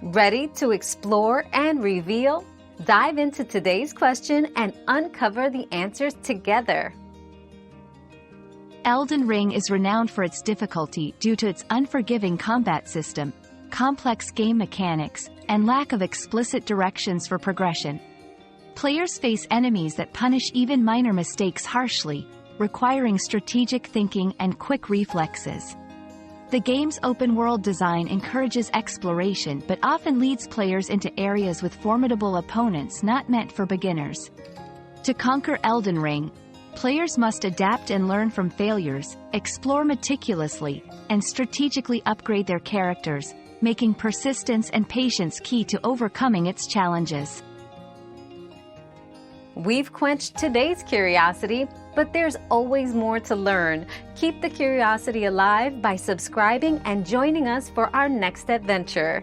Ready to explore and reveal? Dive into today's question and uncover the answers together. Elden Ring is renowned for its difficulty due to its unforgiving combat system, complex game mechanics, and lack of explicit directions for progression. Players face enemies that punish even minor mistakes harshly, requiring strategic thinking and quick reflexes. The game's open-world design encourages exploration but often leads players into areas with formidable opponents not meant for beginners. To conquer Elden Ring, players must adapt and learn from failures, explore meticulously, and strategically upgrade their characters, making persistence and patience key to overcoming its challenges. We've quenched today's curiosity, but there's always more to learn. Keep the curiosity alive by subscribing and joining us for our next adventure.